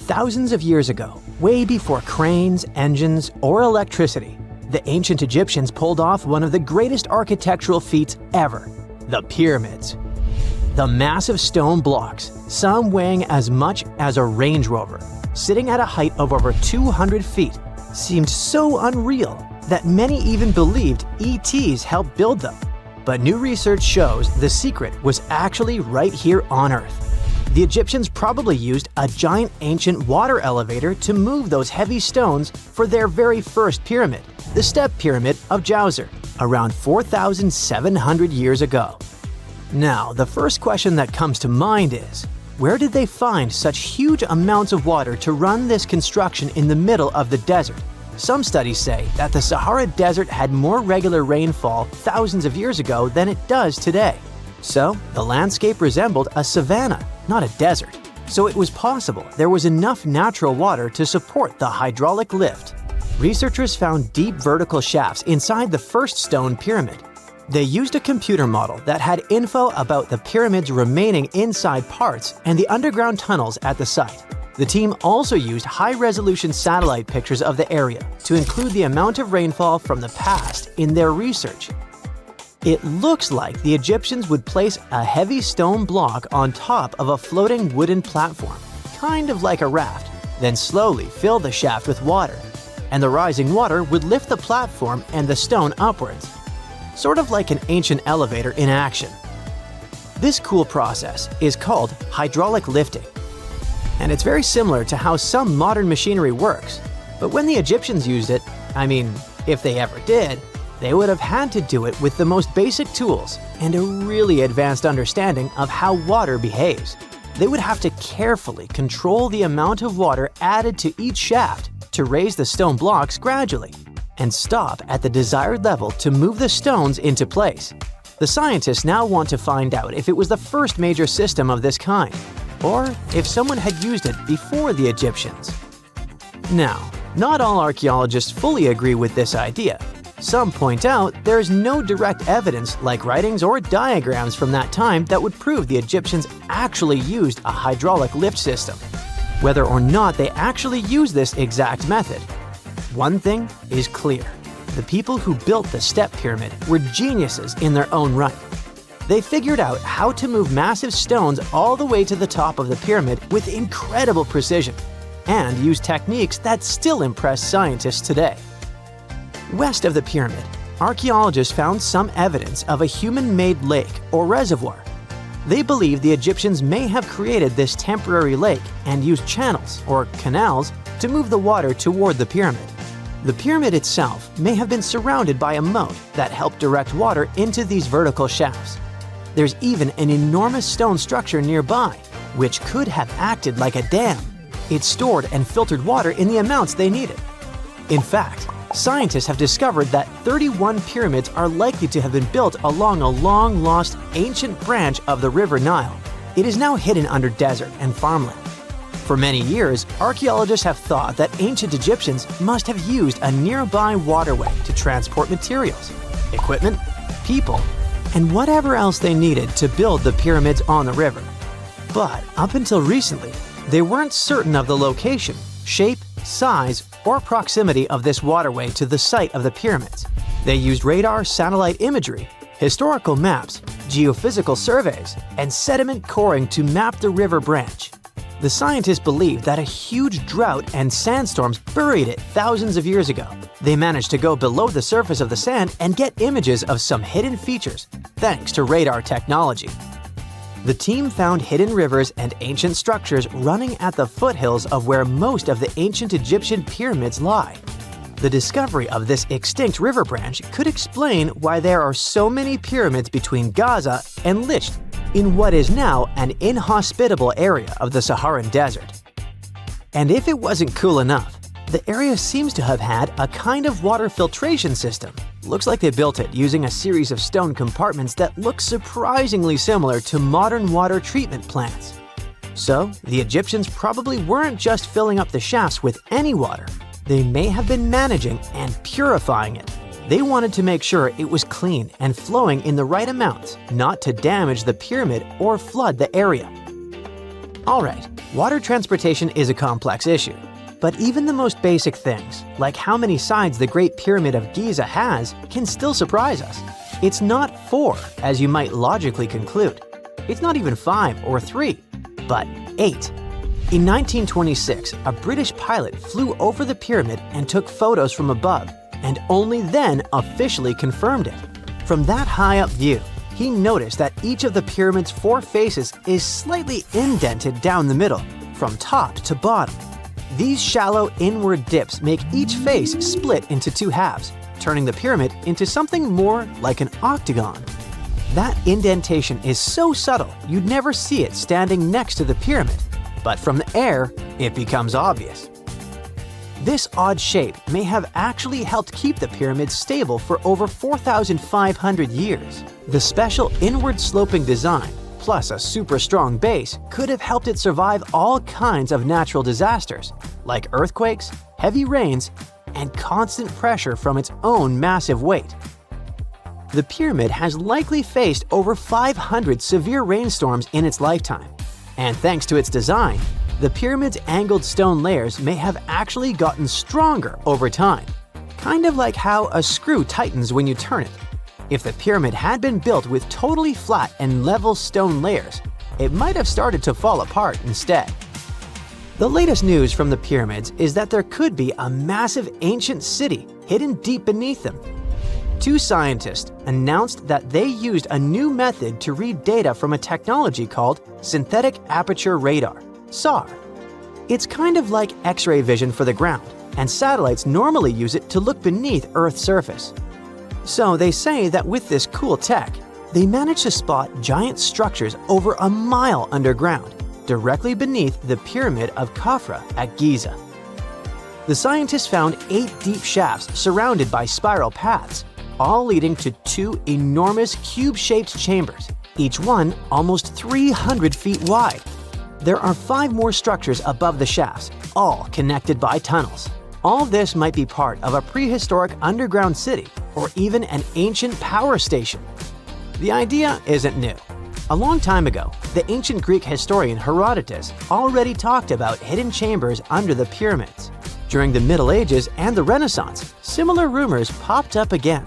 Thousands of years ago, way before cranes, engines, or electricity, the ancient Egyptians pulled off one of the greatest architectural feats ever: the pyramids. The massive stone blocks, some weighing as much as a Range Rover, sitting at a height of over 200 feet, seemed so unreal that many even believed ETs helped build them. But new research shows the secret was actually right here on Earth. The Egyptians probably used a giant ancient water elevator to move those heavy stones for their very first pyramid, the Step Pyramid of Djoser, around 4,700 years ago. Now, the first question that comes to mind is, where did they find such huge amounts of water to run this construction in the middle of the desert? Some studies say that the Sahara Desert had more regular rainfall thousands of years ago than it does today. So, the landscape resembled a savanna, not a desert. So it was possible there was enough natural water to support the hydraulic lift. Researchers found deep vertical shafts inside the first stone pyramid. They used a computer model that had info about the pyramid's remaining inside parts and the underground tunnels at the site. The team also used high-resolution satellite pictures of the area to include the amount of rainfall from the past in their research. It looks like the Egyptians would place a heavy stone block on top of a floating wooden platform, kind of like a raft, then slowly fill the shaft with water, and the rising water would lift the platform and the stone upwards, sort of like an ancient elevator in action. This cool process is called hydraulic lifting, and it's very similar to how some modern machinery works. But when the Egyptians used it, I mean, if they ever did, they would have had to do it with the most basic tools and a really advanced understanding of how water behaves. They would have to carefully control the amount of water added to each shaft to raise the stone blocks gradually and stop at the desired level to move the stones into place. The scientists now want to find out if it was the first major system of this kind, or if someone had used it before the Egyptians. Now, not all archaeologists fully agree with this idea. Some point out there's no direct evidence, like writings or diagrams from that time, that would prove the Egyptians actually used a hydraulic lift system, whether or not they actually used this exact method. One thing is clear: the people who built the Step Pyramid were geniuses in their own right. They figured out how to move massive stones all the way to the top of the pyramid with incredible precision, and used techniques that still impress scientists today. West of the pyramid, archaeologists found some evidence of a human-made lake or reservoir. They believe the Egyptians may have created this temporary lake and used channels or canals to move the water toward the pyramid. The pyramid itself may have been surrounded by a moat that helped direct water into these vertical shafts. There's even an enormous stone structure nearby, which could have acted like a dam. It stored and filtered water in the amounts they needed. In fact, scientists have discovered that 31 pyramids are likely to have been built along a long-lost ancient branch of the River Nile. It is now hidden under desert and farmland. For many years, archaeologists have thought that ancient Egyptians must have used a nearby waterway to transport materials, equipment, people, and whatever else they needed to build the pyramids on the river. But up until recently, they weren't certain of the location, shape, size, or proximity of this waterway to the site of the pyramids. They used radar, satellite imagery, historical maps, geophysical surveys, and sediment coring to map the river branch. The scientists believe that a huge drought and sandstorms buried it thousands of years ago. They managed to go below the surface of the sand and get images of some hidden features, thanks to radar technology. The team found hidden rivers and ancient structures running at the foothills of where most of the ancient Egyptian pyramids lie. The discovery of this extinct river branch could explain why there are so many pyramids between Gaza and Licht in what is now an inhospitable area of the Saharan desert. And if it wasn't cool enough, the area seems to have had a kind of water filtration system. Looks like they built it using a series of stone compartments that look surprisingly similar to modern water treatment plants. So, the Egyptians probably weren't just filling up the shafts with any water. They may have been managing and purifying it. They wanted to make sure it was clean and flowing in the right amounts, not to damage the pyramid or flood the area. Alright, water transportation is a complex issue. But even the most basic things, like how many sides the Great Pyramid of Giza has, can still surprise us. It's not 4, as you might logically conclude. It's not even 5 or 3, but 8. In 1926, a British pilot flew over the pyramid and took photos from above, and only then officially confirmed it. From that high-up view, he noticed that each of the pyramid's 4 faces is slightly indented down the middle, from top to bottom. These shallow inward dips make each face split into 2 halves, turning the pyramid into something more like an octagon. That indentation is so subtle you'd never see it standing next to the pyramid, but from the air, it becomes obvious. This odd shape may have actually helped keep the pyramid stable for over 4,500 years. The special inward-sloping design, plus a super strong base, could have helped it survive all kinds of natural disasters, like earthquakes, heavy rains, and constant pressure from its own massive weight. The pyramid has likely faced over 500 severe rainstorms in its lifetime, and thanks to its design, the pyramid's angled stone layers may have actually gotten stronger over time, kind of like how a screw tightens when you turn it. If the pyramid had been built with totally flat and level stone layers, it might have started to fall apart instead. The latest news from the pyramids is that there could be a massive ancient city hidden deep beneath them. 2 scientists announced that they used a new method to read data from a technology called synthetic aperture radar, SAR. It's kind of like X-ray vision for the ground, and satellites normally use it to look beneath Earth's surface. So they say that with this cool tech, they managed to spot giant structures over a mile underground, directly beneath the Pyramid of Khafra at Giza. The scientists found 8 deep shafts surrounded by spiral paths, all leading to 2 enormous cube-shaped chambers, each one almost 300 feet wide. There are 5 more structures above the shafts, all connected by tunnels. All this might be part of a prehistoric underground city or even an ancient power station. The idea isn't new. A long time ago, the ancient Greek historian Herodotus already talked about hidden chambers under the pyramids. During the Middle Ages and the Renaissance, similar rumors popped up again.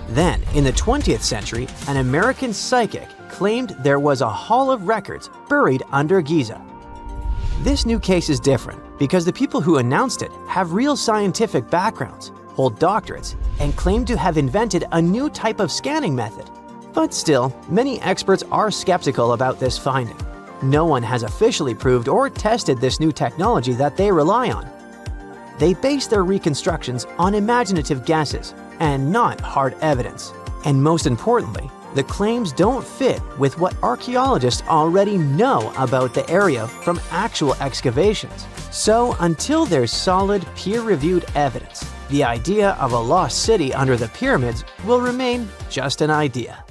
Then, in the 20th century, an American psychic claimed there was a hall of records buried under Giza. This new case is different because the people who announced it have real scientific backgrounds, hold doctorates, and claim to have invented a new type of scanning method. But still, many experts are skeptical about this finding. No one has officially proved or tested this new technology that they rely on. They base their reconstructions on imaginative guesses and not hard evidence. And most importantly, the claims don't fit with what archaeologists already know about the area from actual excavations. So until there's solid, peer-reviewed evidence, the idea of a lost city under the pyramids will remain just an idea.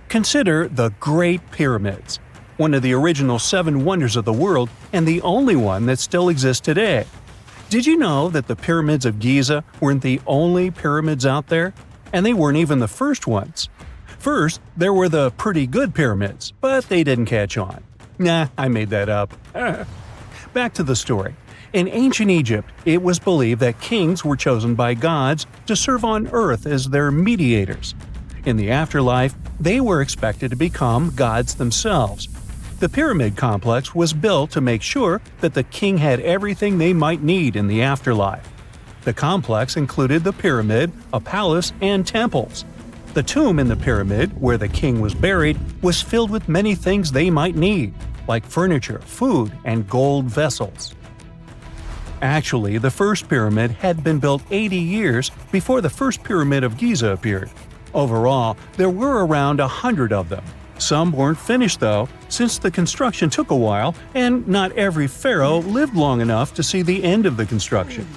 Consider the Great Pyramids, one of the original 7 wonders of the world and the only one that still exists today. Did you know that the pyramids of Giza weren't the only pyramids out there? And they weren't even the first ones. First, there were the pretty good pyramids, but they didn't catch on. Nah, I made that up. Back to the story. In ancient Egypt, it was believed that kings were chosen by gods to serve on earth as their mediators. In the afterlife, they were expected to become gods themselves. The pyramid complex was built to make sure that the king had everything they might need in the afterlife. The complex included the pyramid, a palace, and temples. The tomb in the pyramid, where the king was buried, was filled with many things they might need, like furniture, food, and gold vessels. Actually, the first pyramid had been built 80 years before the first pyramid of Giza appeared. Overall, there were around 100 of them. Some weren't finished though, since the construction took a while and not every pharaoh lived long enough to see the end of the construction.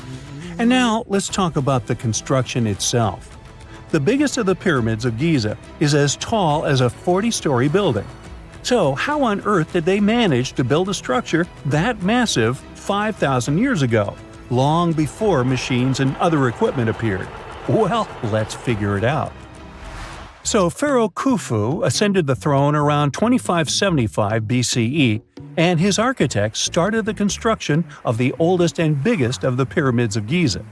And now let's talk about the construction itself. The biggest of the pyramids of Giza is as tall as a 40-story building. So how on earth did they manage to build a structure that massive 5,000 years ago, long before machines and other equipment appeared? Well, let's figure it out. So Pharaoh Khufu ascended the throne around 2575 BCE, and his architects started the construction of the oldest and biggest of the pyramids of Giza.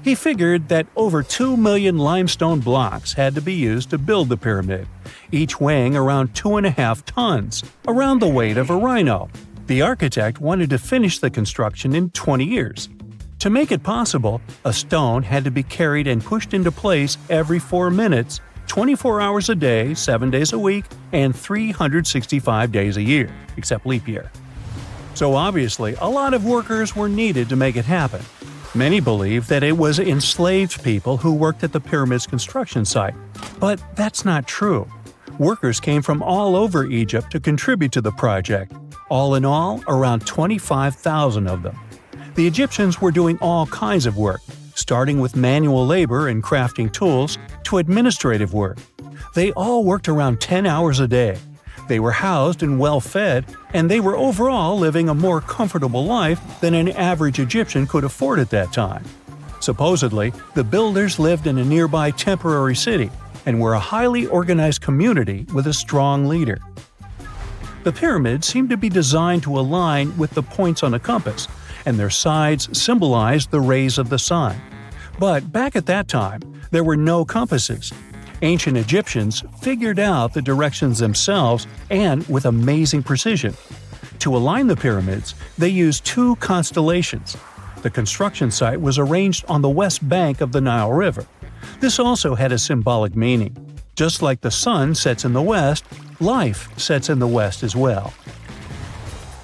He figured that over 2 million limestone blocks had to be used to build the pyramid, each weighing around 2.5 tons, around the weight of a rhino. The architect wanted to finish the construction in 20 years. To make it possible, a stone had to be carried and pushed into place every 4 minutes, 24 hours a day, 7 days a week, and 365 days a year, except leap year. So obviously, a lot of workers were needed to make it happen. Many believe that it was enslaved people who worked at the pyramid's construction site, but that's not true. Workers came from all over Egypt to contribute to the project. All in all, around 25,000 of them. The Egyptians were doing all kinds of work, starting with manual labor and crafting tools to administrative work. They all worked around 10 hours a day. They were housed and well fed, and they were overall living a more comfortable life than an average Egyptian could afford at that time. Supposedly, the builders lived in a nearby temporary city and were a highly organized community with a strong leader. The pyramids seemed to be designed to align with the points on a compass, and their sides symbolized the rays of the sun. But back at that time, there were no compasses. Ancient Egyptians figured out the directions themselves and with amazing precision. To align the pyramids, they used 2 constellations. The construction site was arranged on the west bank of the Nile River. This also had a symbolic meaning. Just like the sun sets in the west, life sets in the west as well.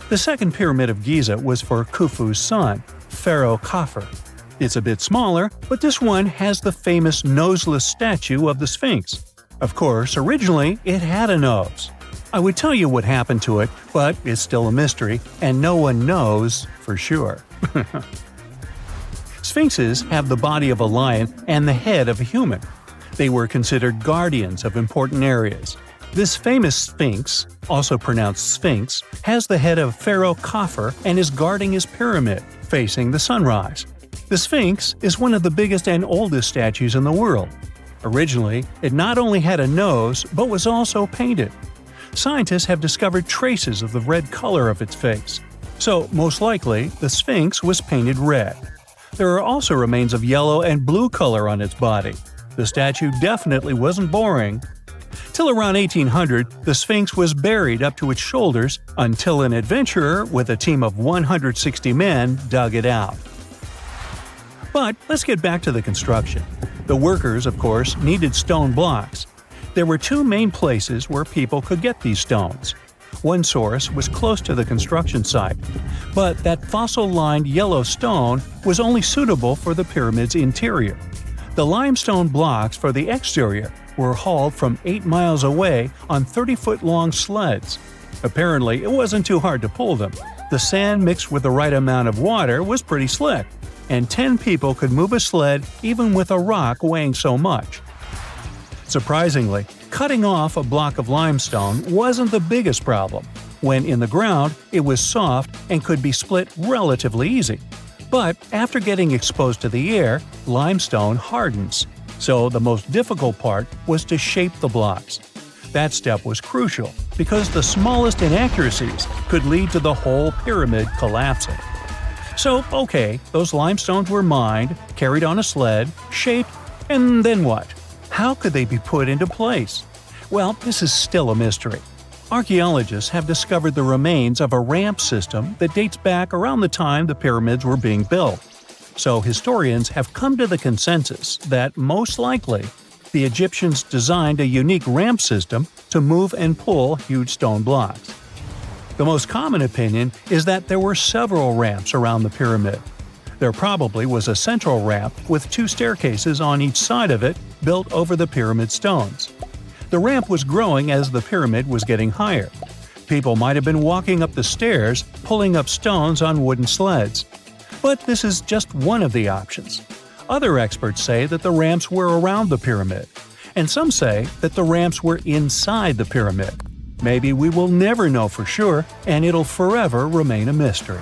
The second pyramid of Giza was for Khufu's son, Pharaoh Khafre. It's a bit smaller, but this one has the famous noseless statue of the Sphinx. Of course, originally it had a nose. I would tell you what happened to it, but it's still a mystery, and no one knows for sure. Sphinxes have the body of a lion and the head of a human. They were considered guardians of important areas. This famous Sphinx, also pronounced Sphinx, has the head of Pharaoh Khafre and is guarding his pyramid, facing the sunrise. The Sphinx is one of the biggest and oldest statues in the world. Originally, it not only had a nose, but was also painted. Scientists have discovered traces of the red color of its face. So, most likely, the Sphinx was painted red. There are also remains of yellow and blue color on its body. The statue definitely wasn't boring. Till around 1800, the Sphinx was buried up to its shoulders until an adventurer with a team of 160 men dug it out. But let's get back to the construction. The workers, of course, needed stone blocks. There were 2 main places where people could get these stones. One source was close to the construction site, but that fossil-lined yellow stone was only suitable for the pyramid's interior. The limestone blocks for the exterior were hauled from 8 miles away on 30-foot-long sleds. Apparently, it wasn't too hard to pull them. The sand mixed with the right amount of water was pretty slick, and 10 people could move a sled even with a rock weighing so much. Surprisingly, cutting off a block of limestone wasn't the biggest problem. When in the ground, it was soft and could be split relatively easy. But after getting exposed to the air, limestone hardens. So the most difficult part was to shape the blocks. That step was crucial because the smallest inaccuracies could lead to the whole pyramid collapsing. So, okay, those limestones were mined, carried on a sled, shaped, and then what? How could they be put into place? Well, this is still a mystery. Archaeologists have discovered the remains of a ramp system that dates back around the time the pyramids were being built. So historians have come to the consensus that, most likely, the Egyptians designed a unique ramp system to move and pull huge stone blocks. The most common opinion is that there were several ramps around the pyramid. There probably was a central ramp with 2 staircases on each side of it built over the pyramid stones. The ramp was growing as the pyramid was getting higher. People might have been walking up the stairs, pulling up stones on wooden sleds. But this is just one of the options. Other experts say that the ramps were around the pyramid, and some say that the ramps were inside the pyramid. Maybe we will never know for sure, and it'll forever remain a mystery.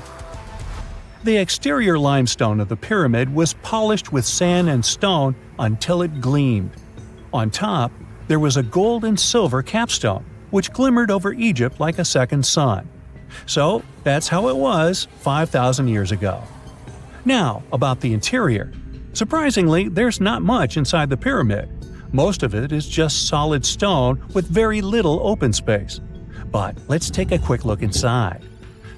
The exterior limestone of the pyramid was polished with sand and stone until it gleamed. On top, There was a gold and silver capstone, which glimmered over Egypt like a second sun. So that's how it was 5,000 years ago. Now, about the interior. Surprisingly, there's not much inside the pyramid. Most of it is just solid stone with very little open space. But let's take a quick look inside.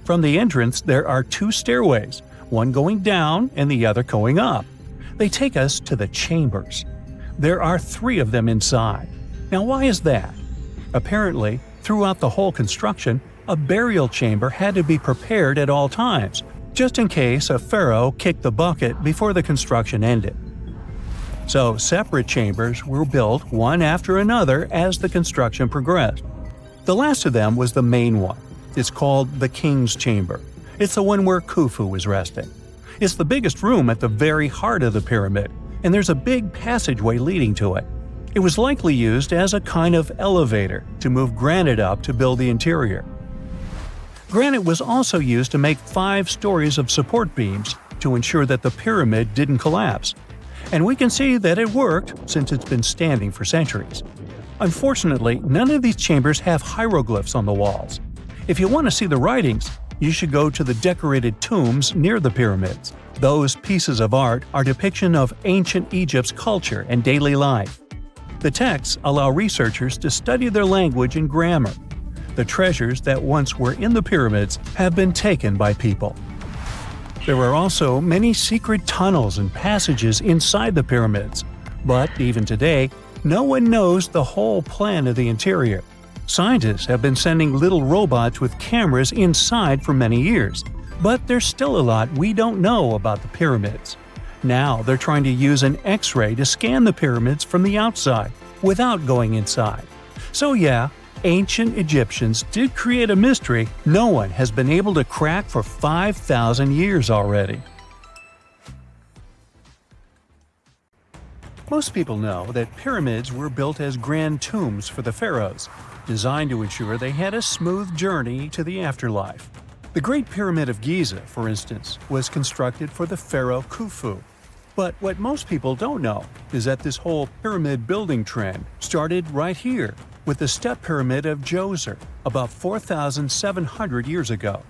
From the entrance, there are two stairways, one going down and the other going up. They take us to the chambers. There are 3 of them inside. Now, why is that? Apparently, throughout the whole construction, a burial chamber had to be prepared at all times, just in case a pharaoh kicked the bucket before the construction ended. So, separate chambers were built one after another as the construction progressed. The last of them was the main one. It's called the King's Chamber. It's the one where Khufu is resting. It's the biggest room at the very heart of the pyramid, and there's a big passageway leading to it. It was likely used as a kind of elevator to move granite up to build the interior. Granite was also used to make 5 stories of support beams to ensure that the pyramid didn't collapse. And we can see that it worked since it's been standing for centuries. Unfortunately, none of these chambers have hieroglyphs on the walls. If you want to see the writings, you should go to the decorated tombs near the pyramids. Those pieces of art are depiction of ancient Egypt's culture and daily life. The texts allow researchers to study their language and grammar. The treasures that once were in the pyramids have been taken by people. There are also many secret tunnels and passages inside the pyramids, but even today, no one knows the whole plan of the interior. Scientists have been sending little robots with cameras inside for many years, but there's still a lot we don't know about the pyramids. Now they're trying to use an X-ray to scan the pyramids from the outside without going inside. So yeah, ancient Egyptians did create a mystery no one has been able to crack for 5,000 years already. Most people know that pyramids were built as grand tombs for the pharaohs, designed to ensure they had a smooth journey to the afterlife. The Great Pyramid of Giza, for instance, was constructed for the pharaoh Khufu. But what most people don't know is that this whole pyramid building trend started right here with the step pyramid of Djoser about 4,700 years ago.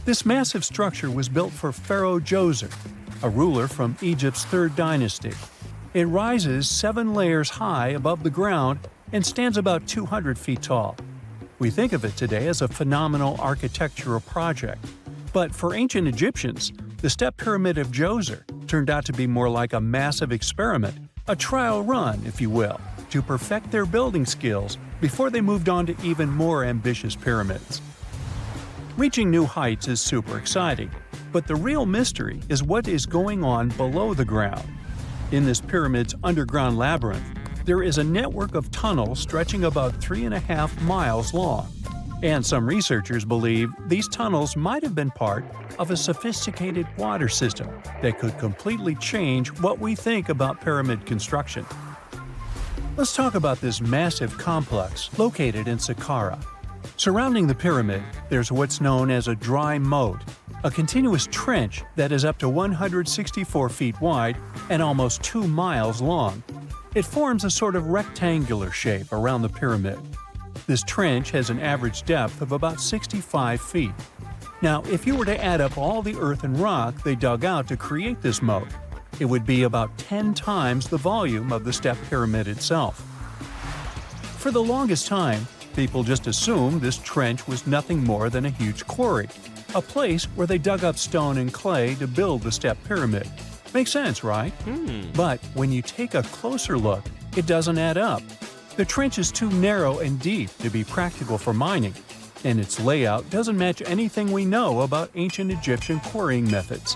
This massive structure was built for Pharaoh Djoser, a ruler from Egypt's 3rd dynasty. It rises 7 layers high above the ground and stands about 200 feet tall. We think of it today as a phenomenal architectural project, but for ancient Egyptians, the step pyramid of Djoser turned out to be more like a massive experiment, a trial run, if you will, to perfect their building skills before they moved on to even more ambitious pyramids. Reaching new heights is super exciting, but the real mystery is what is going on below the ground. In this pyramid's underground labyrinth, there is a network of tunnels stretching about 3.5 miles long, and some researchers believe these tunnels might have been part of a sophisticated water system that could completely change what we think about pyramid construction. Let's talk about this massive complex located in Saqqara. Surrounding the pyramid, there's what's known as a dry moat, a continuous trench that is up to 164 feet wide and almost 2 miles long. It forms a sort of rectangular shape around the pyramid. This trench has an average depth of about 65 feet. Now, if you were to add up all the earth and rock they dug out to create this moat, it would be about 10 times the volume of the step pyramid itself. For the longest time, people just assumed this trench was nothing more than a huge quarry, a place where they dug up stone and clay to build the step pyramid. Makes sense, right? But when you take a closer look, it doesn't add up. The trench is too narrow and deep to be practical for mining, and its layout doesn't match anything we know about ancient Egyptian quarrying methods.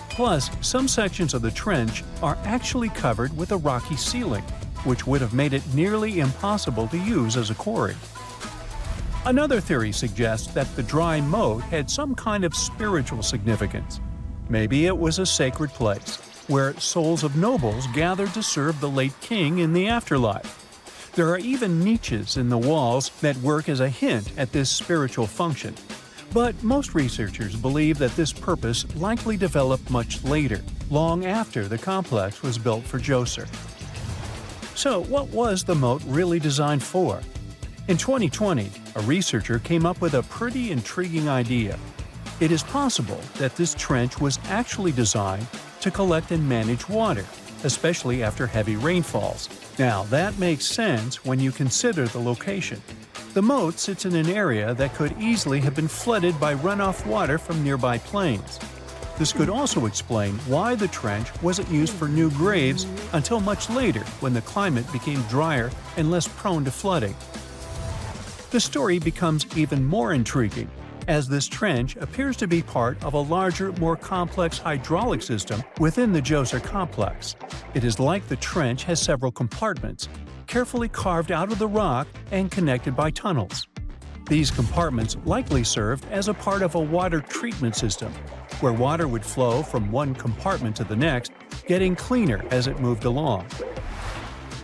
Plus, some sections of the trench are actually covered with a rocky ceiling, which would have made it nearly impossible to use as a quarry. Another theory suggests that the dry moat had some kind of spiritual significance. Maybe it was a sacred place, where souls of nobles gathered to serve the late king in the afterlife. There are even niches in the walls that work as a hint at this spiritual function. But most researchers believe that this purpose likely developed much later, long after the complex was built for Djoser. So, what was the moat really designed for? In 2020, a researcher came up with a pretty intriguing idea. It is possible that this trench was actually designed to collect and manage water, especially after heavy rainfalls. Now, that makes sense when you consider the location. The moat sits in an area that could easily have been flooded by runoff water from nearby plains. This could also explain why the trench wasn't used for new graves until much later when the climate became drier and less prone to flooding. The story becomes even more intriguing, as this trench appears to be part of a larger, more complex hydraulic system within the Djoser complex. It is like the trench has several compartments, carefully carved out of the rock and connected by tunnels. These compartments likely served as a part of a water treatment system, where water would flow from one compartment to the next, getting cleaner as it moved along.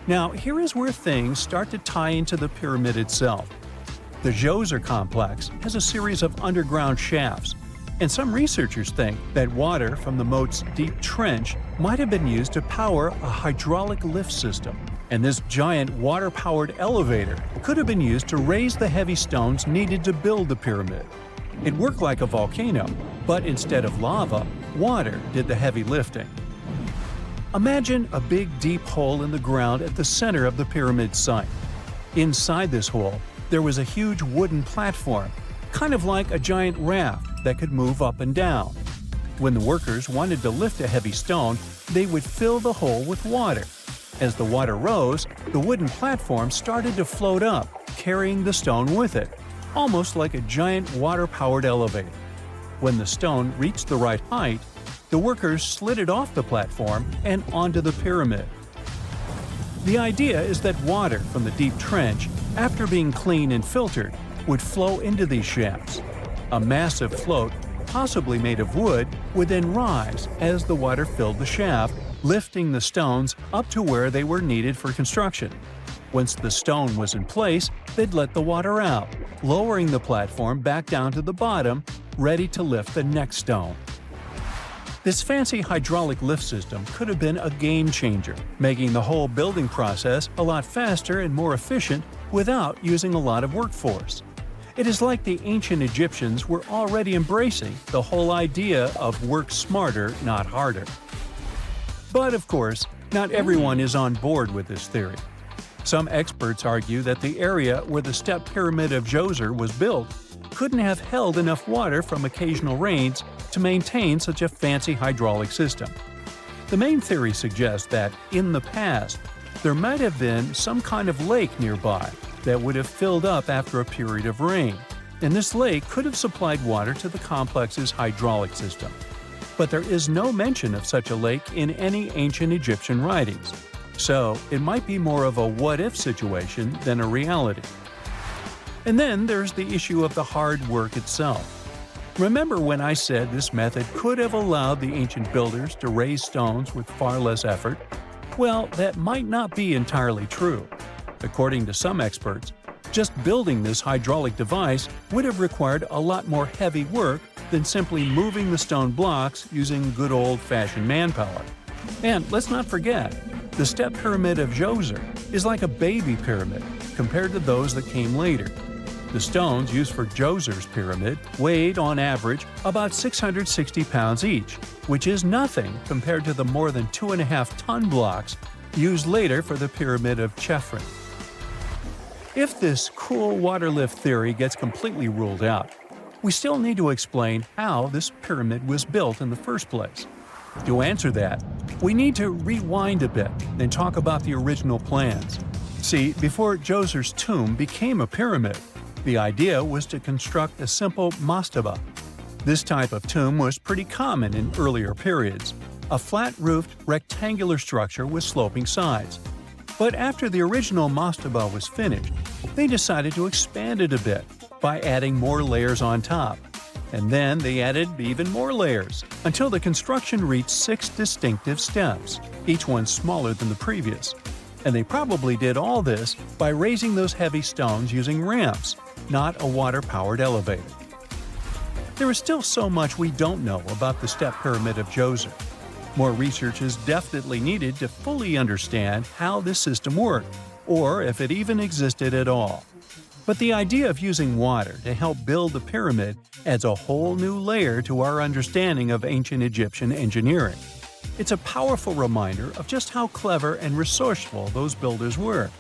Now, here is where things start to tie into the pyramid itself. The Djoser complex has a series of underground shafts, and some researchers think that water from the moat's deep trench might have been used to power a hydraulic lift system, and this giant water-powered elevator could have been used to raise the heavy stones needed to build the pyramid. It worked like a volcano, but instead of lava, water did the heavy lifting. Imagine a big deep hole in the ground at the center of the pyramid site. Inside this hole, there was a huge wooden platform, kind of like a giant raft that could move up and down. When the workers wanted to lift a heavy stone, they would fill the hole with water. As the water rose, the wooden platform started to float up, carrying the stone with it, almost like a giant water-powered elevator. When the stone reached the right height, the workers slid it off the platform and onto the pyramid. The idea is that water from the deep trench, after being cleaned and filtered, would flow into these shafts. A massive float, possibly made of wood, would then rise as the water filled the shaft, lifting the stones up to where they were needed for construction. Once the stone was in place, they'd let the water out, lowering the platform back down to the bottom, ready to lift the next stone. This fancy hydraulic lift system could have been a game changer, making the whole building process a lot faster and more efficient without using a lot of workforce. It is like the ancient Egyptians were already embracing the whole idea of work smarter, not harder. But of course, not everyone is on board with this theory. Some experts argue that the area where the step pyramid of Djoser was built couldn't have held enough water from occasional rains to maintain such a fancy hydraulic system. The main theory suggests that, in the past, there might have been some kind of lake nearby that would have filled up after a period of rain, and this lake could have supplied water to the complex's hydraulic system. But there is no mention of such a lake in any ancient Egyptian writings, so it might be more of a what-if situation than a reality. And then there's the issue of the hard work itself. Remember when I said this method could have allowed the ancient builders to raise stones with far less effort? Well, that might not be entirely true. According to some experts, just building this hydraulic device would have required a lot more heavy work than simply moving the stone blocks using good old-fashioned manpower. And let's not forget, the step pyramid of Djoser is like a baby pyramid compared to those that came later. The stones used for Djoser's pyramid weighed, on average, about 660 pounds each, which is nothing compared to the more than 2.5-ton blocks used later for the pyramid of Chephren. If this cool water lift theory gets completely ruled out, we still need to explain how this pyramid was built in the first place. To answer that, we need to rewind a bit and talk about the original plans. See, before Djoser's tomb became a pyramid, the idea was to construct a simple mastaba. This type of tomb was pretty common in earlier periods, a flat-roofed, rectangular structure with sloping sides. But after the original mastaba was finished, they decided to expand it a bit by adding more layers on top. And then they added even more layers, until the construction reached 6 distinctive steps, each one smaller than the previous. And they probably did all this by raising those heavy stones using ramps, not a water-powered elevator. There is still so much we don't know about the step pyramid of Djoser. More research is definitely needed to fully understand how this system worked, or if it even existed at all. But the idea of using water to help build the pyramid adds a whole new layer to our understanding of ancient Egyptian engineering. It's a powerful reminder of just how clever and resourceful those builders were,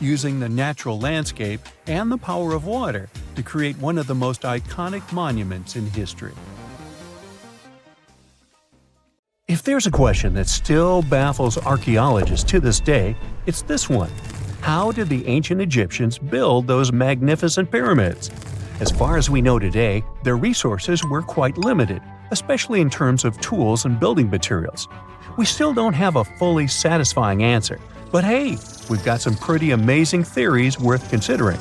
using the natural landscape and the power of water to create one of the most iconic monuments in history. If there's a question that still baffles archaeologists to this day, it's this one. How did the ancient Egyptians build those magnificent pyramids? As far as we know today, their resources were quite limited, especially in terms of tools and building materials. We still don't have a fully satisfying answer, but hey, we've got some pretty amazing theories worth considering.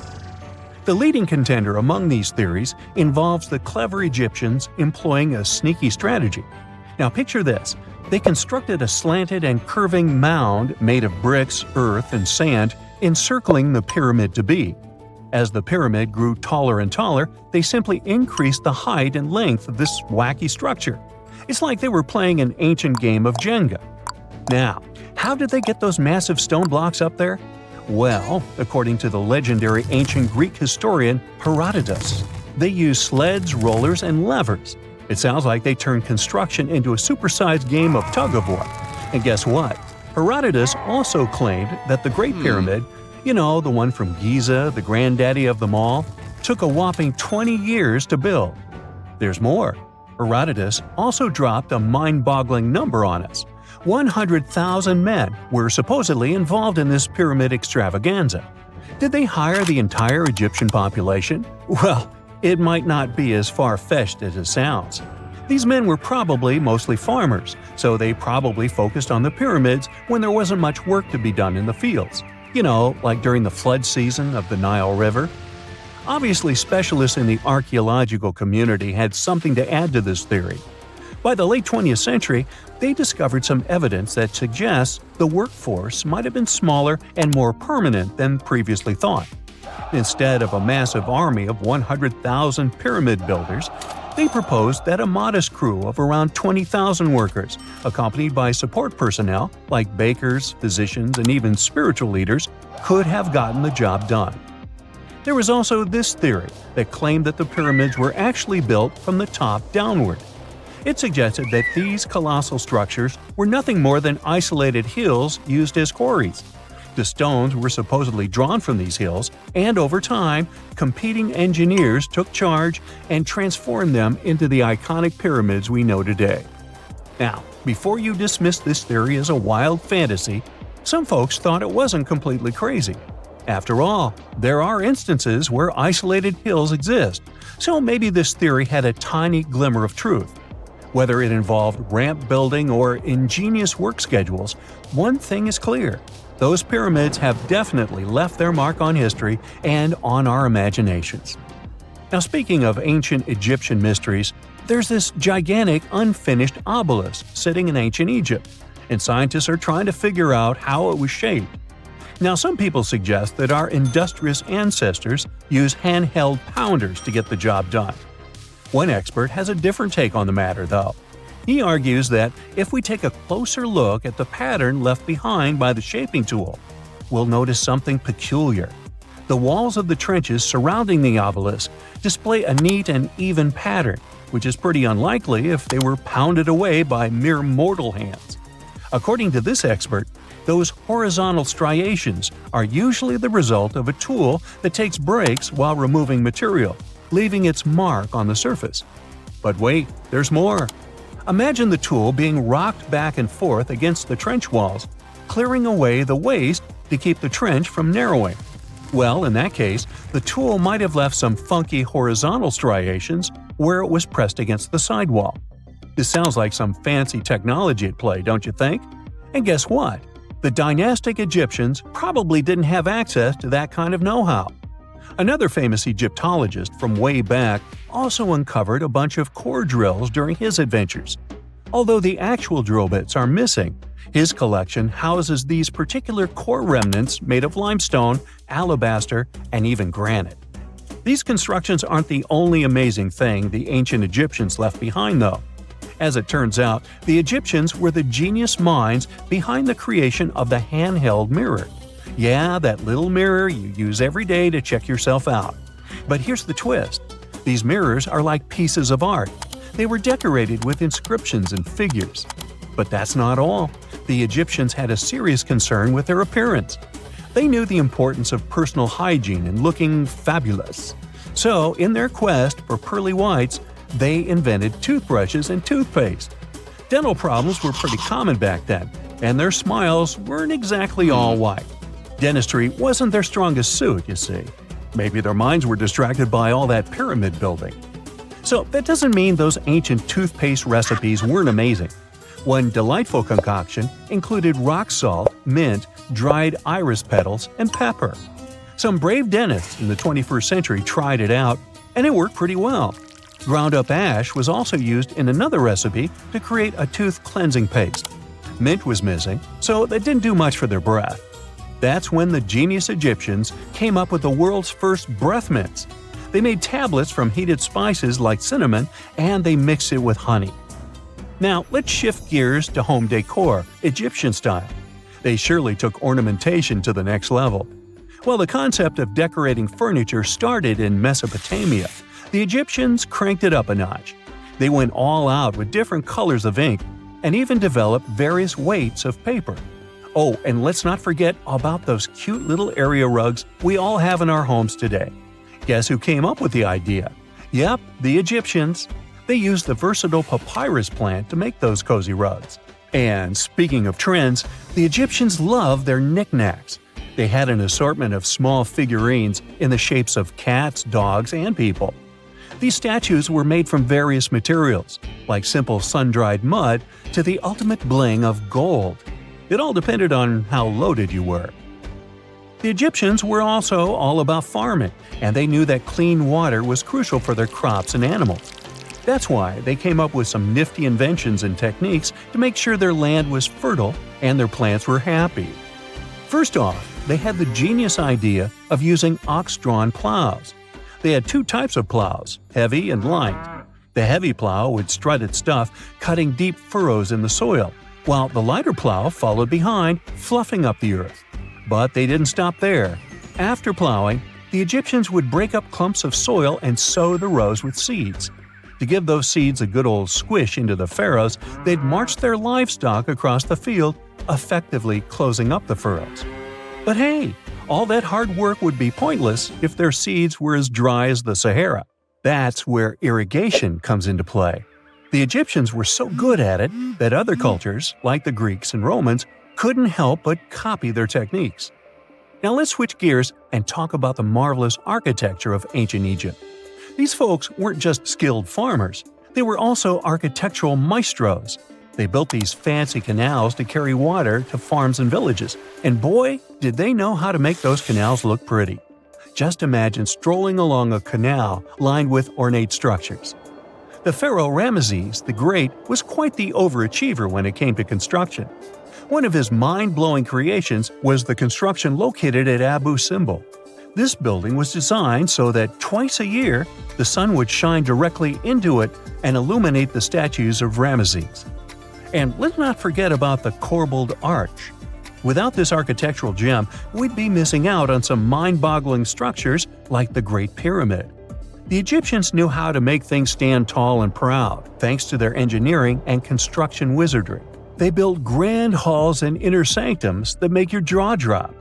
The leading contender among these theories involves the clever Egyptians employing a sneaky strategy. Now picture this. They constructed a slanted and curving mound made of bricks, earth, and sand encircling the pyramid to be. As the pyramid grew taller and taller, they simply increased the height and length of this wacky structure. It's like they were playing an ancient game of Jenga. Now, how did they get those massive stone blocks up there? Well, according to the legendary ancient Greek historian Herodotus, they used sleds, rollers, and levers. It sounds like they turned construction into a supersized game of tug-of-war. And guess what? Herodotus also claimed that the Great Pyramid, the one from Giza, the granddaddy of them all, took a whopping 20 years to build. There's more. Herodotus also dropped a mind-boggling number on us. 100,000 men were supposedly involved in this pyramid extravaganza. Did they hire the entire Egyptian population? Well, it might not be as far-fetched as it sounds. These men were probably mostly farmers, so they probably focused on the pyramids when there wasn't much work to be done in the fields. Like during the flood season of the Nile River. Obviously, specialists in the archaeological community had something to add to this theory. By the late 20th century, they discovered some evidence that suggests the workforce might have been smaller and more permanent than previously thought. Instead of a massive army of 100,000 pyramid builders, they proposed that a modest crew of around 20,000 workers, accompanied by support personnel like bakers, physicians, and even spiritual leaders, could have gotten the job done. There was also this theory that claimed that the pyramids were actually built from the top downward. It suggested that these colossal structures were nothing more than isolated hills used as quarries. The stones were supposedly drawn from these hills, and over time, competing engineers took charge and transformed them into the iconic pyramids we know today. Now, before you dismiss this theory as a wild fantasy, some folks thought it wasn't completely crazy. After all, there are instances where isolated hills exist, so maybe this theory had a tiny glimmer of truth. Whether it involved ramp building or ingenious work schedules, one thing is clear. Those pyramids have definitely left their mark on history and on our imaginations. Now, speaking of ancient Egyptian mysteries, there's this gigantic unfinished obelisk sitting in ancient Egypt, and scientists are trying to figure out how it was shaped. Now, some people suggest that our industrious ancestors used handheld pounders to get the job done. One expert has a different take on the matter, though. He argues that if we take a closer look at the pattern left behind by the shaping tool, we'll notice something peculiar. The walls of the trenches surrounding the obelisk display a neat and even pattern, which is pretty unlikely if they were pounded away by mere mortal hands. According to this expert, those horizontal striations are usually the result of a tool that takes breaks while removing material, leaving its mark on the surface. But wait, there's more. Imagine the tool being rocked back and forth against the trench walls, clearing away the waste to keep the trench from narrowing. Well, in that case, the tool might have left some funky horizontal striations where it was pressed against the sidewall. This sounds like some fancy technology at play, don't you think? And guess what? The dynastic Egyptians probably didn't have access to that kind of know-how. Another famous Egyptologist from way back also uncovered a bunch of core drills during his adventures. Although the actual drill bits are missing, his collection houses these particular core remnants made of limestone, alabaster, and even granite. These constructions aren't the only amazing thing the ancient Egyptians left behind, though. As it turns out, the Egyptians were the genius minds behind the creation of the handheld mirror. Yeah, that little mirror you use every day to check yourself out. But here's the twist. These mirrors are like pieces of art. They were decorated with inscriptions and figures. But that's not all. The Egyptians had a serious concern with their appearance. They knew the importance of personal hygiene and looking fabulous. So, in their quest for pearly whites, they invented toothbrushes and toothpaste. Dental problems were pretty common back then, and their smiles weren't exactly all white. Dentistry wasn't their strongest suit, you see. Maybe their minds were distracted by all that pyramid building. So that doesn't mean those ancient toothpaste recipes weren't amazing. One delightful concoction included rock salt, mint, dried iris petals, and pepper. Some brave dentists in the 21st century tried it out, and it worked pretty well. Ground-up ash was also used in another recipe to create a tooth cleansing paste. Mint was missing, so that didn't do much for their breath. That's when the genius Egyptians came up with the world's first breath mints. They made tablets from heated spices like cinnamon, and they mixed it with honey. Now, let's shift gears to home decor, Egyptian style. They surely took ornamentation to the next level. While the concept of decorating furniture started in Mesopotamia, the Egyptians cranked it up a notch. They went all out with different colors of ink and even developed various weights of paper. Oh, and let's not forget about those cute little area rugs we all have in our homes today. Guess who came up with the idea? Yep, the Egyptians. They used the versatile papyrus plant to make those cozy rugs. And speaking of trends, the Egyptians loved their knickknacks. They had an assortment of small figurines in the shapes of cats, dogs, and people. These statues were made from various materials, like simple sun-dried mud to the ultimate bling of gold. It all depended on how loaded you were. The Egyptians were also all about farming, and they knew that clean water was crucial for their crops and animals. That's why they came up with some nifty inventions and techniques to make sure their land was fertile and their plants were happy. First off, they had the genius idea of using ox-drawn plows. They had two types of plows, heavy and light. The heavy plow would strut its stuff, cutting deep furrows in the soil, while the lighter plow followed behind, fluffing up the earth. But they didn't stop there. After plowing, the Egyptians would break up clumps of soil and sow the rows with seeds. To give those seeds a good old squish into the furrows, they'd march their livestock across the field, effectively closing up the furrows. But hey, all that hard work would be pointless if their seeds were as dry as the Sahara. That's where irrigation comes into play. The Egyptians were so good at it that other cultures, like the Greeks and Romans, couldn't help but copy their techniques. Now let's switch gears and talk about the marvelous architecture of ancient Egypt. These folks weren't just skilled farmers, they were also architectural maestros. They built these fancy canals to carry water to farms and villages, and boy, did they know how to make those canals look pretty. Just imagine strolling along a canal lined with ornate structures. The pharaoh Ramesses the Great was quite the overachiever when it came to construction. One of his mind-blowing creations was the construction located at Abu Simbel. This building was designed so that twice a year, the sun would shine directly into it and illuminate the statues of Ramesses. And let's not forget about the corbelled arch. Without this architectural gem, we'd be missing out on some mind-boggling structures like the Great Pyramid. The Egyptians knew how to make things stand tall and proud, thanks to their engineering and construction wizardry. They built grand halls and inner sanctums that make your jaw drop.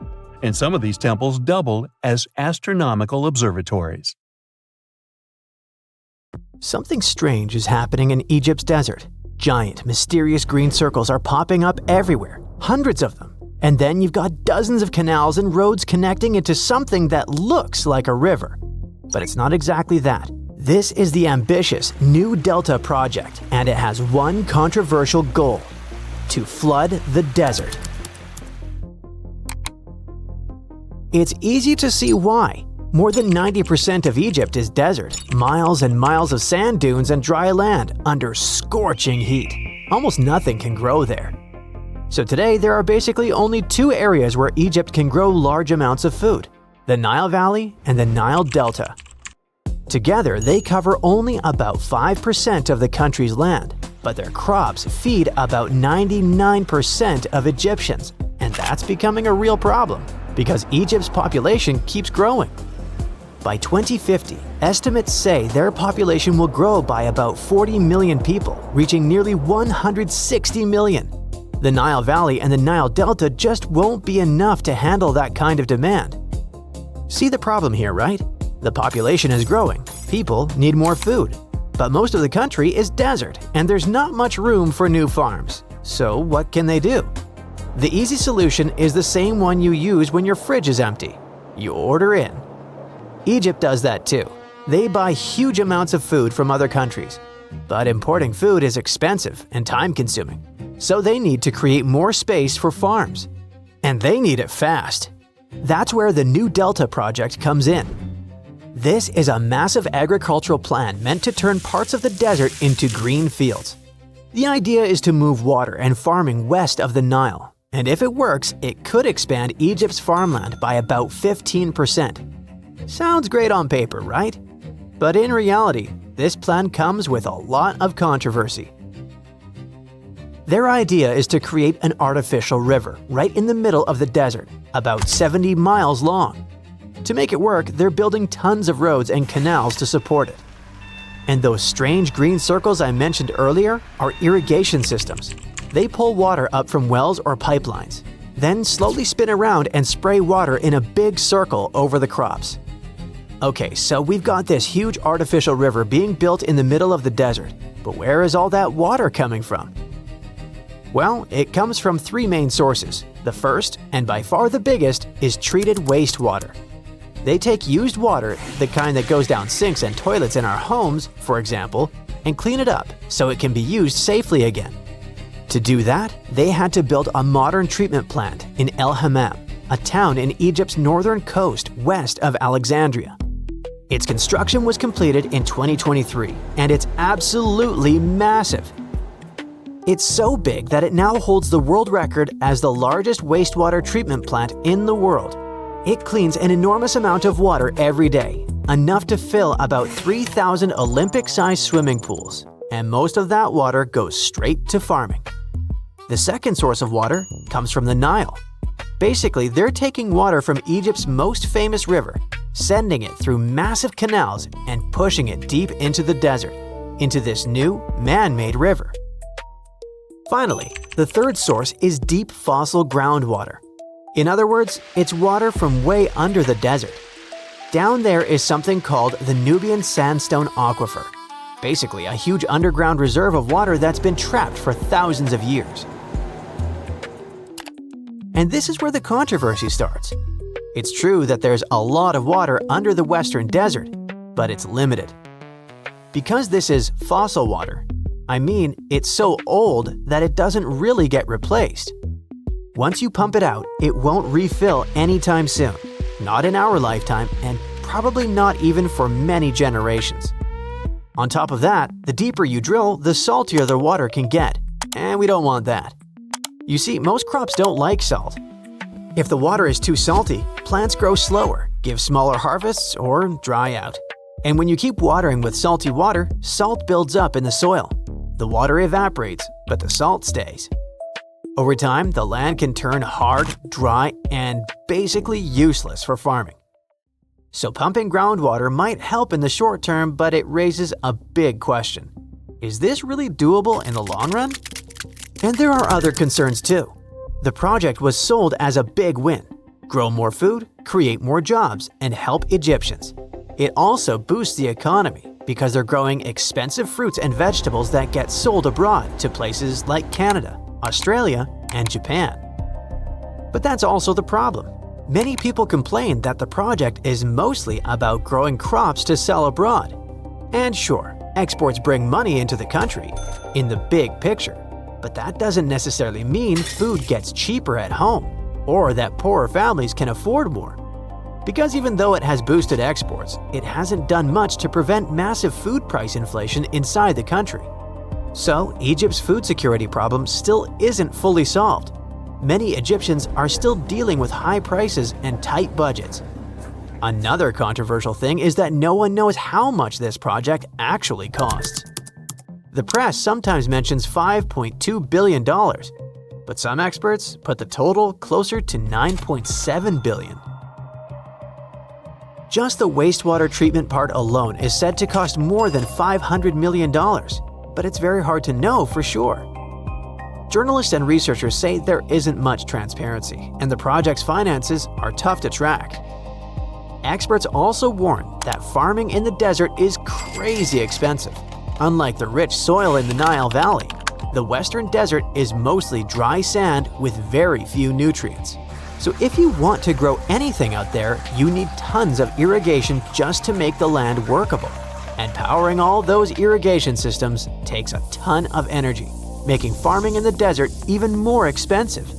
And some of these temples doubled as astronomical observatories. Something strange is happening in Egypt's desert. Giant, mysterious green circles are popping up everywhere, hundreds of them. And then you've got dozens of canals and roads connecting into something that looks like a river. But it's not exactly that. This is the ambitious New Delta project, and it has one controversial goal: to flood the desert. It's easy to see why. More than 90% of Egypt is desert, miles and miles of sand dunes and dry land under scorching heat. Almost nothing can grow there. So today there are basically only two areas where Egypt can grow large amounts of food: the Nile Valley and the Nile Delta. Together they cover only about 5% of the country's land. but their crops feed about 99% of Egyptians, and that's becoming a real problem because Egypt's population keeps growing. By 2050, estimates say their population will grow by about 40 million people, reaching nearly 160 million. The Nile Valley and the Nile Delta just won't be enough to handle that kind of demand. See the problem here, right? The population is growing, people need more food. But most of the country is desert, and there's not much room for new farms. So what can they do? The easy solution is the same one you use when your fridge is empty. You order in. Egypt does that too. They buy huge amounts of food from other countries. But importing food is expensive and time-consuming. So they need to create more space for farms. And they need it fast. That's where the New Delta project comes in. This is a massive agricultural plan meant to turn parts of the desert into green fields. The idea is to move water and farming west of the Nile, and if it works, it could expand Egypt's farmland by about 15%. Sounds great on paper, right? But in reality, this plan comes with a lot of controversy. Their idea is to create an artificial river right in the middle of the desert, about 70 miles long. To make it work, they're building tons of roads and canals to support it. And those strange green circles I mentioned earlier are irrigation systems. They pull water up from wells or pipelines, then slowly spin around and spray water in a big circle over the crops. Okay, so we've got this huge artificial river being built in the middle of the desert, but where is all that water coming from? Well, it comes from three main sources. The first, and by far the biggest, is treated wastewater. They take used water, the kind that goes down sinks and toilets in our homes, for example, and clean it up so it can be used safely again. To do that, they had to build a modern treatment plant in El Hammam, a town in Egypt's northern coast west of Alexandria. Its construction was completed in 2023, and it's absolutely massive. It's so big that it now holds the world record as the largest wastewater treatment plant in the world. It cleans an enormous amount of water every day, enough to fill about 3,000 Olympic-sized swimming pools, and most of that water goes straight to farming. The second source of water comes from the Nile. Basically, they're taking water from Egypt's most famous river, sending it through massive canals and pushing it deep into the desert, into this new, man-made river. Finally, the third source is deep fossil groundwater. In other words, it's water from way under the desert. Down there is something called the Nubian Sandstone Aquifer, basically a huge underground reserve of water that's been trapped for thousands of years. And this is where the controversy starts. It's true that there's a lot of water under the Western Desert, but it's limited. Because this is fossil water, I mean, it's so old that it doesn't really get replaced. Once you pump it out, it won't refill anytime soon, not in our lifetime, and probably not even for many generations. On top of that, the deeper you drill, the saltier the water can get, and we don't want that. You see, most crops don't like salt. If the water is too salty, plants grow slower, give smaller harvests, or dry out. And when you keep watering with salty water, salt builds up in the soil. The water evaporates, but the salt stays. Over time, the land can turn hard, dry, and basically useless for farming. So pumping groundwater might help in the short term, but it raises a big question. Is this really doable in the long run? And there are other concerns too. The project was sold as a big win. Grow more food, create more jobs, and help Egyptians. It also boosts the economy because they're growing expensive fruits and vegetables that get sold abroad to places like Canada, Australia, and Japan. But that's also the problem. Many people complain that the project is mostly about growing crops to sell abroad. And sure, exports bring money into the country, in the big picture. But that doesn't necessarily mean food gets cheaper at home, or that poorer families can afford more. Because even though it has boosted exports, it hasn't done much to prevent massive food price inflation inside the country. So, Egypt's food security problem still isn't fully solved. Many Egyptians are still dealing with high prices and tight budgets. Another controversial thing is that no one knows how much this project actually costs. The press sometimes mentions $5.2 billion, but some experts put the total closer to $9.7 billion. Just the wastewater treatment part alone is said to cost more than $500 million, but it's very hard to know for sure. Journalists and researchers say there isn't much transparency, and the project's finances are tough to track. Experts also warn that farming in the desert is crazy expensive. Unlike the rich soil in the Nile Valley, the western desert is mostly dry sand with very few nutrients. So if you want to grow anything out there, you need tons of irrigation just to make the land workable. And powering all those irrigation systems takes a ton of energy, making farming in the desert even more expensive.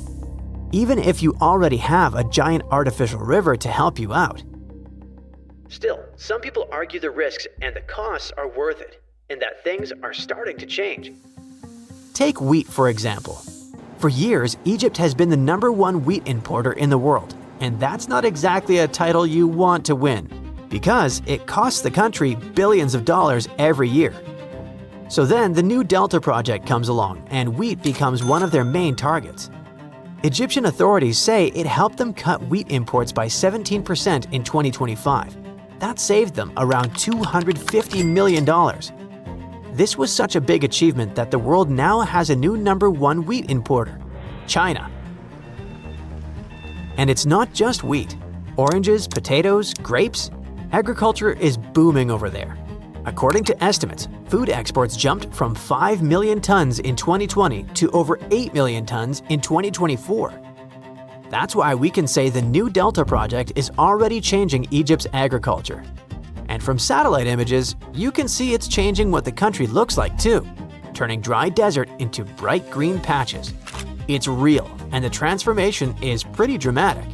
Even if you already have a giant artificial river to help you out. Still, some people argue the risks and the costs are worth it, and that things are starting to change. Take wheat, for example. For years, Egypt has been the #1 wheat importer in the world, and that's not exactly a title you want to win, because it costs the country billions of dollars every year. So then the new Delta project comes along, and wheat becomes one of their main targets. Egyptian authorities say it helped them cut wheat imports by 17% in 2025. That saved them around $250 million. This was such a big achievement that the world now has a new #1 wheat importer, China. And it's not just wheat. Oranges, potatoes, grapes, agriculture is booming over there. According to estimates, food exports jumped from 5 million tons in 2020 to over 8 million tons in 2024. That's why we can say the new Delta project is already changing Egypt's agriculture. And from satellite images, you can see it's changing what the country looks like too, turning dry desert into bright green patches. It's real, and the transformation is pretty dramatic.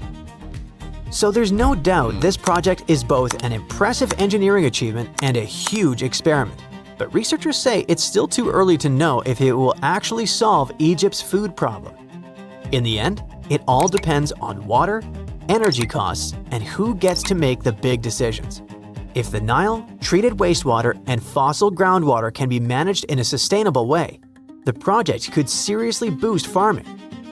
So there's no doubt this project is both an impressive engineering achievement and a huge experiment. But researchers say it's still too early to know if it will actually solve Egypt's food problem. In the end, it all depends on water, energy costs, and who gets to make the big decisions. If the Nile, treated wastewater, and fossil groundwater can be managed in a sustainable way, the project could seriously boost farming.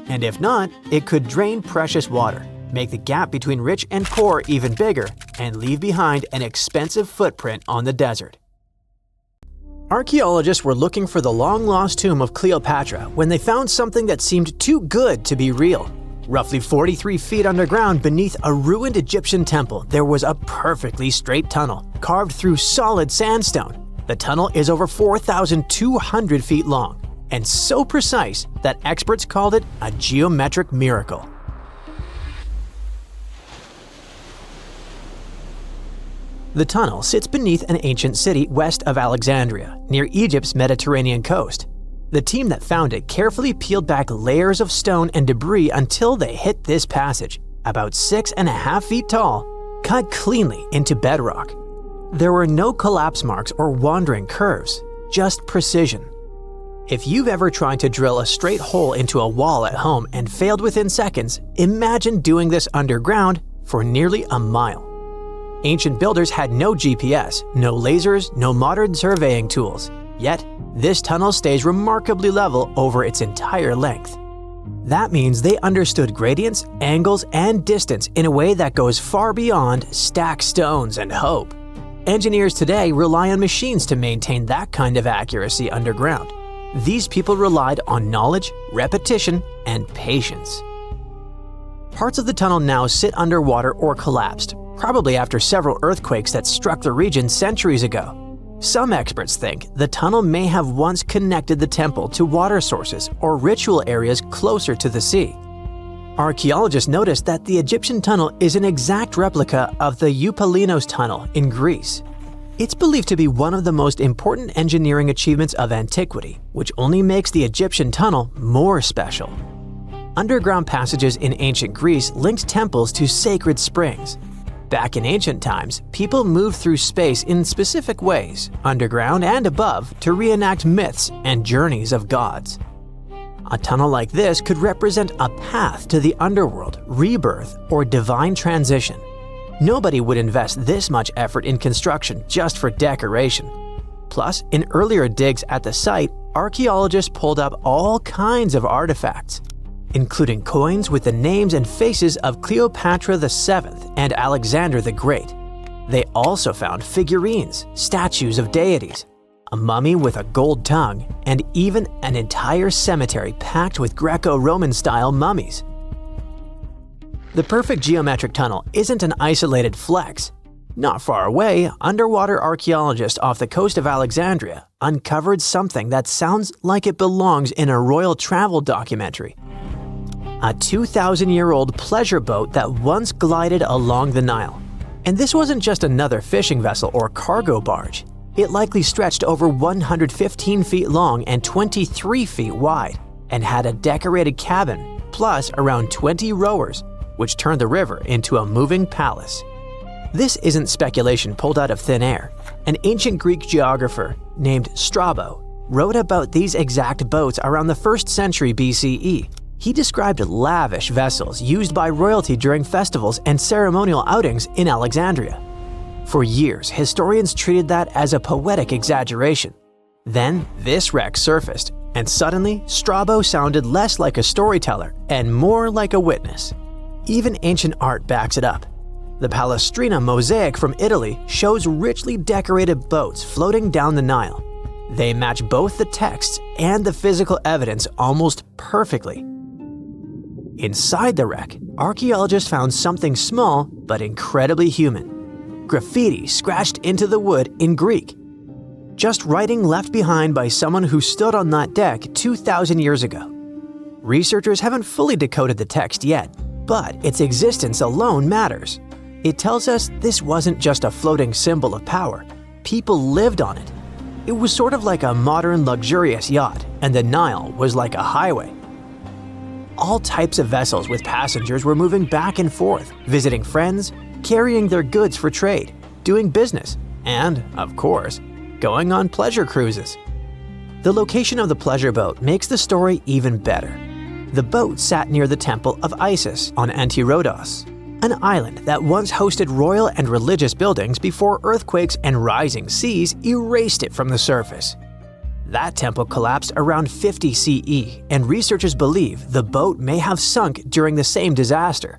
And if not, it could drain precious water, make the gap between rich and poor even bigger, and leave behind an expensive footprint on the desert. Archaeologists were looking for the long-lost tomb of Cleopatra when they found something that seemed too good to be real. Roughly 43 feet underground beneath a ruined Egyptian temple, there was a perfectly straight tunnel, carved through solid sandstone. The tunnel is over 4,200 feet long, and so precise that experts called it a geometric miracle. The tunnel sits beneath an ancient city west of Alexandria, near Egypt's Mediterranean coast. The team that found it carefully peeled back layers of stone and debris until they hit this passage, about 6.5 feet tall, cut cleanly into bedrock. There were no collapse marks or wandering curves, just precision. If you've ever tried to drill a straight hole into a wall at home and failed within seconds, imagine doing this underground for nearly a mile. Ancient builders had no GPS, no lasers, no modern surveying tools. Yet, this tunnel stays remarkably level over its entire length. That means they understood gradients, angles, and distance in a way that goes far beyond stack stones and hope. Engineers today rely on machines to maintain that kind of accuracy underground. These people relied on knowledge, repetition, and patience. Parts of the tunnel now sit underwater or collapsed, probably after several earthquakes that struck the region centuries ago. Some experts think the tunnel may have once connected the temple to water sources or ritual areas closer to the sea. Archaeologists noticed that the Egyptian tunnel is an exact replica of the Eupalinos tunnel in Greece. It's believed to be one of the most important engineering achievements of antiquity, which only makes the Egyptian tunnel more special. Underground passages in ancient Greece linked temples to sacred springs. Back in ancient times, people moved through space in specific ways, underground and above, to reenact myths and journeys of gods. A tunnel like this could represent a path to the underworld, rebirth, or divine transition. Nobody would invest this much effort in construction just for decoration. Plus, in earlier digs at the site, archaeologists pulled up all kinds of artifacts, including coins with the names and faces of Cleopatra VII and Alexander the Great. They also found figurines, statues of deities, a mummy with a gold tongue, and even an entire cemetery packed with Greco-Roman style mummies. The perfect geometric tunnel isn't an isolated flex. Not far away, underwater archaeologists off the coast of Alexandria uncovered something that sounds like it belongs in a royal travel documentary. A 2,000-year-old pleasure boat that once glided along the Nile. And this wasn't just another fishing vessel or cargo barge. It likely stretched over 115 feet long and 23 feet wide, and had a decorated cabin, plus around 20 rowers, which turned the river into a moving palace. This isn't speculation pulled out of thin air. An ancient Greek geographer named Strabo wrote about these exact boats around the 1st century BCE. He described lavish vessels used by royalty during festivals and ceremonial outings in Alexandria. For years, historians treated that as a poetic exaggeration. Then, this wreck surfaced, and suddenly, Strabo sounded less like a storyteller and more like a witness. Even ancient art backs it up. The Palestrina mosaic from Italy shows richly decorated boats floating down the Nile. They match both the texts and the physical evidence almost perfectly. Inside the wreck, archaeologists found something small but incredibly human. Graffiti scratched into the wood in Greek. Just writing left behind by someone who stood on that deck 2,000 years ago. Researchers haven't fully decoded the text yet, but its existence alone matters. It tells us this wasn't just a floating symbol of power. People lived on it. It was sort of like a modern luxurious yacht, and the Nile was like a highway. All types of vessels with passengers were moving back and forth, visiting friends, carrying their goods for trade, doing business, and, of course, going on pleasure cruises. The location of the pleasure boat makes the story even better. The boat sat near the temple of Isis on Antirodos, an island that once hosted royal and religious buildings before earthquakes and rising seas erased it from the surface. That temple collapsed around 50 CE, and researchers believe the boat may have sunk during the same disaster.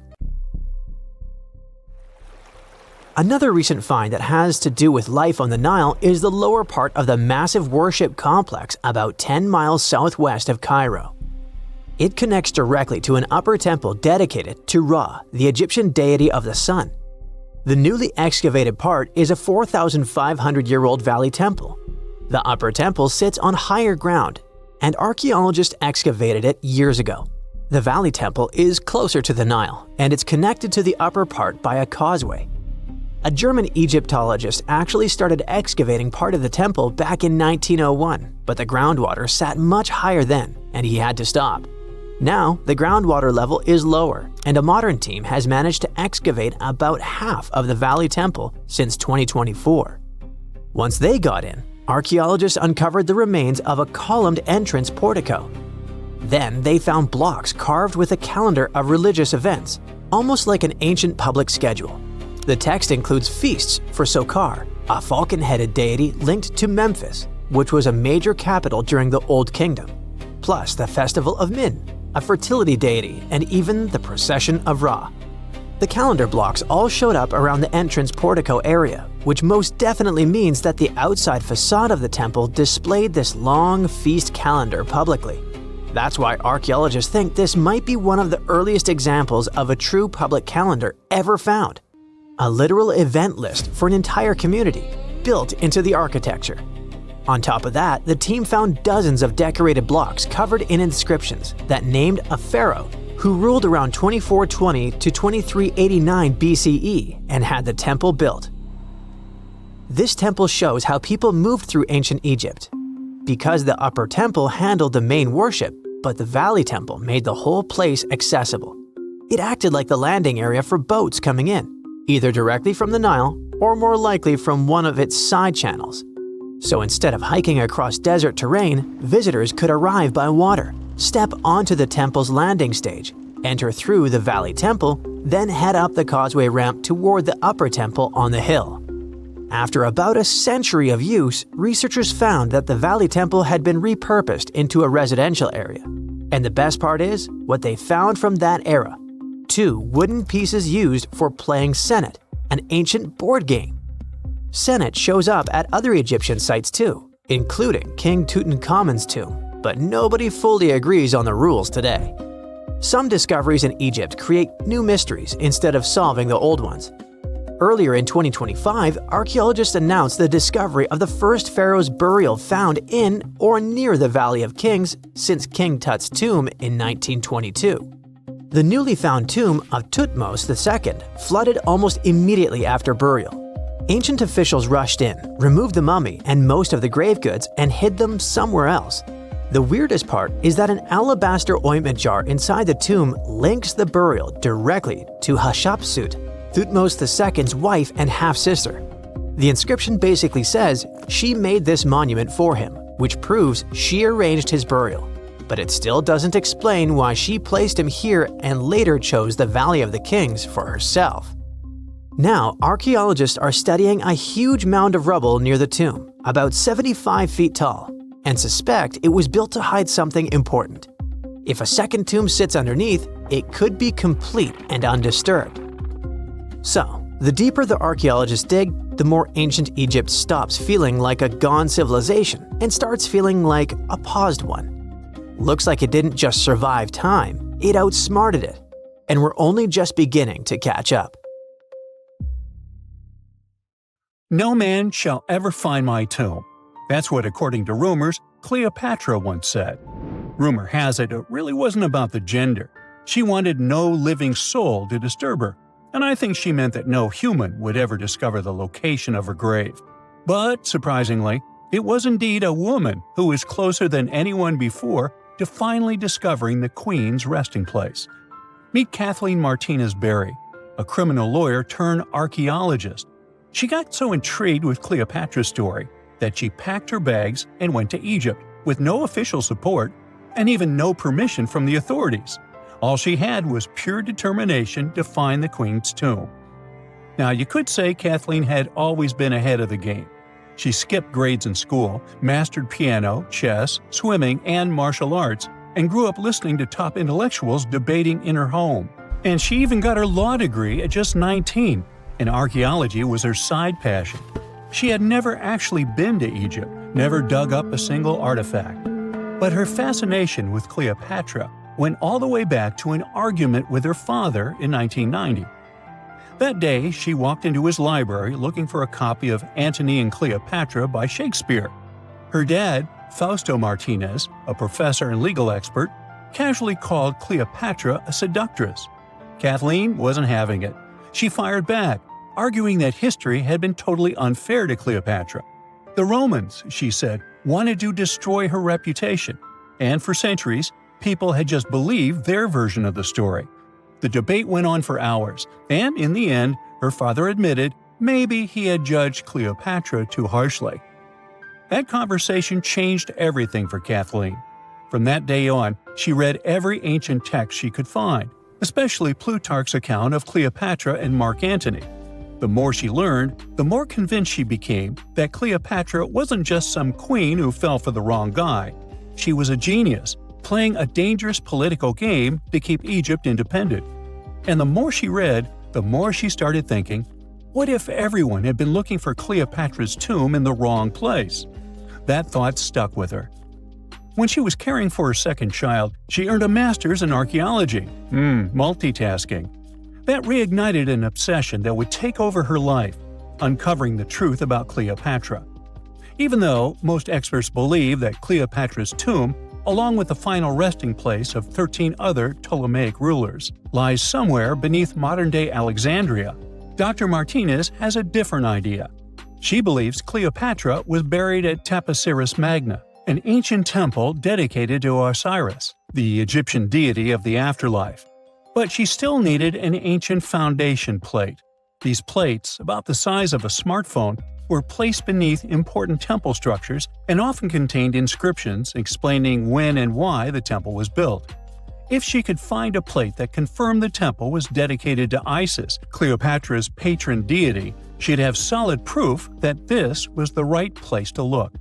Another recent find that has to do with life on the Nile is the lower part of the massive worship complex about 10 miles southwest of Cairo. It connects directly to an upper temple dedicated to Ra, the Egyptian deity of the sun. The newly excavated part is a 4,500-year-old valley temple. The upper temple sits on higher ground, and archaeologists excavated it years ago. The valley temple is closer to the Nile, and it's connected to the upper part by a causeway. A German Egyptologist actually started excavating part of the temple back in 1901, but the groundwater sat much higher then, and he had to stop. Now, the groundwater level is lower, and a modern team has managed to excavate about half of the valley temple since 2024. Once they got in, archaeologists uncovered the remains of a columned entrance portico. Then they found blocks carved with a calendar of religious events, almost like an ancient public schedule. The text includes feasts for Sokar, a falcon-headed deity linked to Memphis, which was a major capital during the Old Kingdom, plus the festival of Min, a fertility deity, and even the procession of Ra. The calendar blocks all showed up around the entrance portico area, which most definitely means that the outside facade of the temple displayed this long feast calendar publicly. That's why archaeologists think this might be one of the earliest examples of a true public calendar ever found. A literal event list for an entire community, built into the architecture. On top of that, the team found dozens of decorated blocks covered in inscriptions that named a pharaoh who ruled around 2420 to 2389 BCE and had the temple built. This temple shows how people moved through ancient Egypt. Because the upper temple handled the main worship, but the valley temple made the whole place accessible. It acted like the landing area for boats coming in, either directly from the Nile or more likely from one of its side channels. So instead of hiking across desert terrain, visitors could arrive by water, step onto the temple's landing stage, enter through the valley temple, then head up the causeway ramp toward the upper temple on the hill. After about a century of use, researchers found that the Valley Temple had been repurposed into a residential area. And the best part is, what they found from that era: 2 wooden pieces used for playing Senet, an ancient board game. Senet shows up at other Egyptian sites too, including King Tutankhamun's tomb, but nobody fully agrees on the rules today. Some discoveries in Egypt create new mysteries instead of solving the old ones. Earlier in 2025, archaeologists announced the discovery of the first pharaoh's burial found in or near the Valley of Kings since King Tut's tomb in 1922. The newly found tomb of Thutmose II flooded almost immediately after burial. Ancient officials rushed in, removed the mummy and most of the grave goods, and hid them somewhere else. The weirdest part is that an alabaster ointment jar inside the tomb links the burial directly to Hatshepsut, Thutmose II's wife and half-sister. The inscription basically says she made this monument for him, which proves she arranged his burial. But it still doesn't explain why she placed him here and later chose the Valley of the Kings for herself. Now, archaeologists are studying a huge mound of rubble near the tomb, about 75 feet tall, and suspect it was built to hide something important. If a second tomb sits underneath, it could be complete and undisturbed. So, the deeper the archaeologists dig, the more ancient Egypt stops feeling like a gone civilization and starts feeling like a paused one. Looks like it didn't just survive time, it outsmarted it. And we're only just beginning to catch up. No man shall ever find my tomb. That's what, according to rumors, Cleopatra once said. Rumor has it really wasn't about the gender. She wanted no living soul to disturb her, and I think she meant that no human would ever discover the location of her grave. But, surprisingly, it was indeed a woman who was closer than anyone before to finally discovering the Queen's resting place. Meet Kathleen Martinez Berry, a criminal lawyer turned archaeologist. She got so intrigued with Cleopatra's story that she packed her bags and went to Egypt with no official support and even no permission from the authorities. All she had was pure determination to find the Queen's tomb. Now, you could say Kathleen had always been ahead of the game. She skipped grades in school, mastered piano, chess, swimming, and martial arts, and grew up listening to top intellectuals debating in her home. And she even got her law degree at just 19, and archaeology was her side passion. She had never actually been to Egypt, never dug up a single artifact. But her fascination with Cleopatra went all the way back to an argument with her father in 1990. That day, she walked into his library looking for a copy of Antony and Cleopatra by Shakespeare. Her dad, Fausto Martinez, a professor and legal expert, casually called Cleopatra a seductress. Kathleen wasn't having it. She fired back, arguing that history had been totally unfair to Cleopatra. The Romans, she said, wanted to destroy her reputation, and for centuries, people had just believed their version of the story. The debate went on for hours, and in the end, her father admitted maybe he had judged Cleopatra too harshly. That conversation changed everything for Kathleen. From that day on, she read every ancient text she could find, especially Plutarch's account of Cleopatra and Mark Antony. The more she learned, the more convinced she became that Cleopatra wasn't just some queen who fell for the wrong guy. She was a genius, playing a dangerous political game to keep Egypt independent. And the more she read, the more she started thinking, what if everyone had been looking for Cleopatra's tomb in the wrong place? That thought stuck with her. When she was caring for her second child, she earned a master's in archaeology. Multitasking. That reignited an obsession that would take over her life, uncovering the truth about Cleopatra. Even though most experts believe that Cleopatra's tomb, along with the final resting place of 13 other Ptolemaic rulers, lies somewhere beneath modern-day Alexandria, Dr. Martinez has a different idea. She believes Cleopatra was buried at Taposiris Magna, an ancient temple dedicated to Osiris, the Egyptian deity of the afterlife. But she still needed an ancient foundation plate. These plates, about the size of a smartphone, were placed beneath important temple structures and often contained inscriptions explaining when and why the temple was built. If she could find a plate that confirmed the temple was dedicated to Isis, Cleopatra's patron deity, She'd have solid proof that this was the right place to look.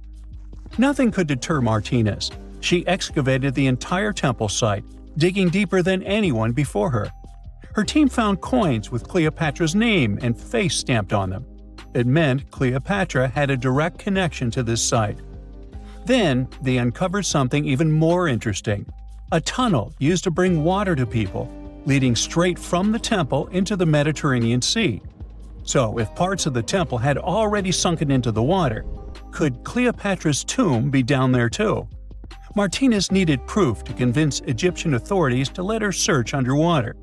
Nothing could deter Martinez. She excavated the entire temple site, digging deeper than anyone before her. Her team found coins with Cleopatra's name and face stamped on them. It meant Cleopatra had a direct connection to this site. Then, they uncovered something even more interesting: a tunnel used to bring water to people, leading straight from the temple into the Mediterranean Sea. So, if parts of the temple had already sunken into the water, could Cleopatra's tomb be down there too? Martinez needed proof to convince Egyptian authorities to let her search underwater.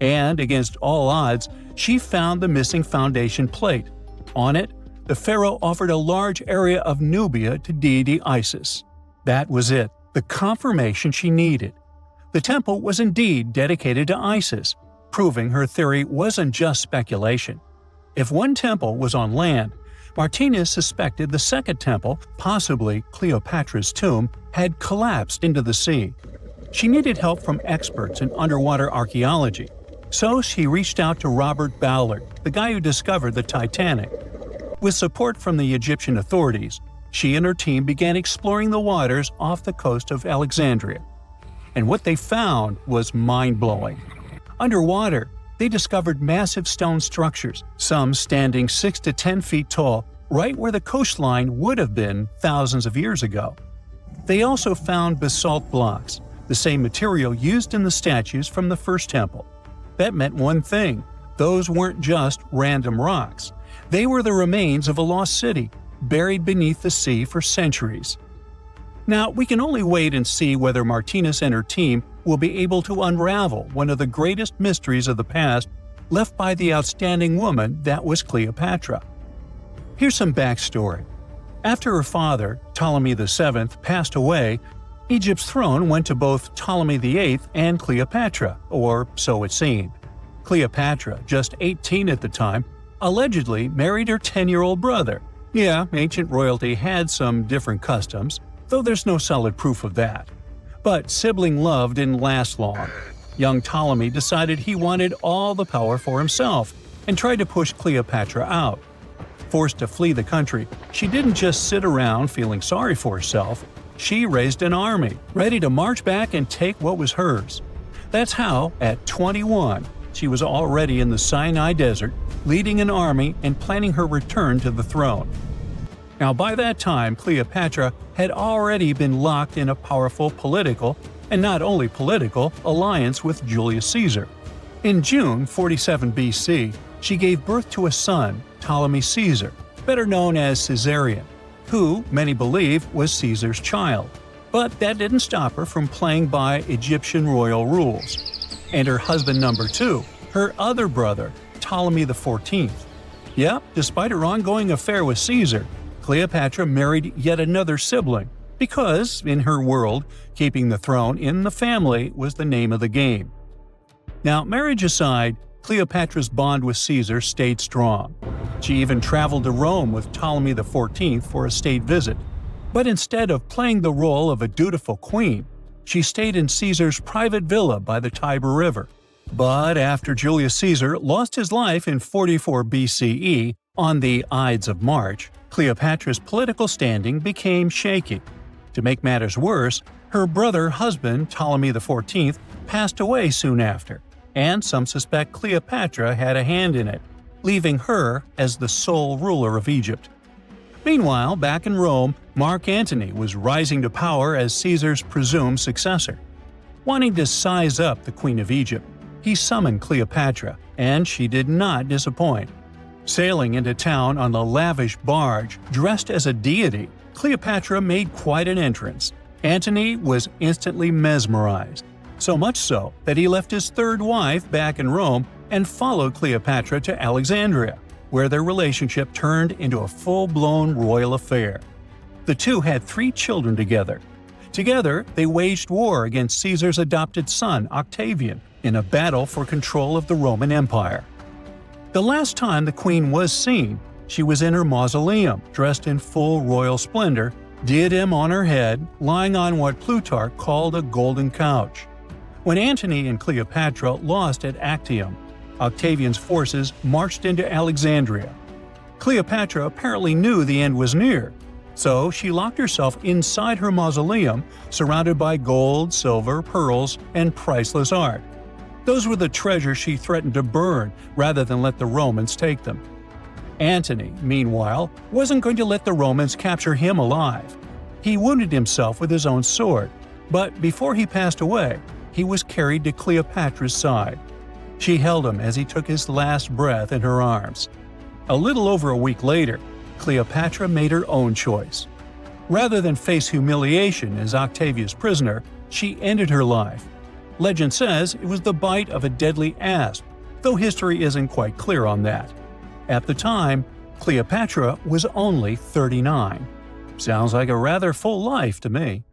And, against all odds, she found the missing foundation plate. On it, the pharaoh offered a large area of Nubia to deity Isis. That was it, the confirmation she needed. The temple was indeed dedicated to Isis, proving her theory wasn't just speculation. If one temple was on land, Martinez suspected the second temple, possibly Cleopatra's tomb, had collapsed into the sea. She needed help from experts in underwater archaeology, so she reached out to Robert Ballard, the guy who discovered the Titanic. With support from the Egyptian authorities, she and her team began exploring the waters off the coast of Alexandria. And what they found was mind-blowing. Underwater, they discovered massive stone structures, some standing 6 to 10 feet tall, right where the coastline would have been thousands of years ago. They also found basalt blocks, the same material used in the statues from the first temple. That meant one thing: those weren't just random rocks. They were the remains of a lost city, buried beneath the sea for centuries. Now, we can only wait and see whether Martinez and her team will be able to unravel one of the greatest mysteries of the past left by the outstanding woman that was Cleopatra. Here's some backstory. After her father, Ptolemy VII, passed away, Egypt's throne went to both Ptolemy VIII and Cleopatra, or so it seemed. Cleopatra, just 18 at the time, allegedly married her 10-year-old brother. Yeah, ancient royalty had some different customs, though there's no solid proof of that. But sibling love didn't last long. Young Ptolemy decided he wanted all the power for himself and tried to push Cleopatra out. Forced to flee the country, she didn't just sit around feeling sorry for herself. She raised an army, ready to march back and take what was hers. That's how, at 21, she was already in the Sinai Desert, leading an army and planning her return to the throne. Now, by that time, Cleopatra had already been locked in a powerful political, and not only political, alliance with Julius Caesar. In June 47 BC, she gave birth to a son, Ptolemy Caesar, better known as Caesarion, who, many believe, was Caesar's child. But that didn't stop her from playing by Egyptian royal rules. And her husband number 2, her other brother, Ptolemy XIV. Yep, despite her ongoing affair with Caesar, Cleopatra married yet another sibling, because, in her world, keeping the throne in the family was the name of the game. Now, marriage aside, Cleopatra's bond with Caesar stayed strong. She even traveled to Rome with Ptolemy XIV for a state visit. But instead of playing the role of a dutiful queen, she stayed in Caesar's private villa by the Tiber River. But after Julius Caesar lost his life in 44 BCE on the Ides of March, Cleopatra's political standing became shaky. To make matters worse, her brother-husband Ptolemy XIV passed away soon after, and some suspect Cleopatra had a hand in it, leaving her as the sole ruler of Egypt. Meanwhile, back in Rome, Mark Antony was rising to power as Caesar's presumed successor. Wanting to size up the Queen of Egypt, he summoned Cleopatra, and she did not disappoint. Sailing into town on a lavish barge dressed as a deity, Cleopatra made quite an entrance. Antony was instantly mesmerized, so much so that he left his third wife back in Rome and followed Cleopatra to Alexandria, where their relationship turned into a full-blown royal affair. The two had 3 children together. Together, they waged war against Caesar's adopted son, Octavian, in a battle for control of the Roman Empire. The last time the queen was seen, she was in her mausoleum, dressed in full royal splendor, diadem on her head, lying on what Plutarch called a golden couch. When Antony and Cleopatra lost at Actium, Octavian's forces marched into Alexandria. Cleopatra apparently knew the end was near, so she locked herself inside her mausoleum, surrounded by gold, silver, pearls, and priceless art. Those were the treasures she threatened to burn rather than let the Romans take them. Antony, meanwhile, wasn't going to let the Romans capture him alive. He wounded himself with his own sword, but before he passed away, he was carried to Cleopatra's side. She held him as he took his last breath in her arms. A little over a week later, Cleopatra made her own choice. Rather than face humiliation as Octavia's prisoner, she ended her life. Legend says it was the bite of a deadly asp, though history isn't quite clear on that. At the time, Cleopatra was only 39. Sounds like a rather full life to me.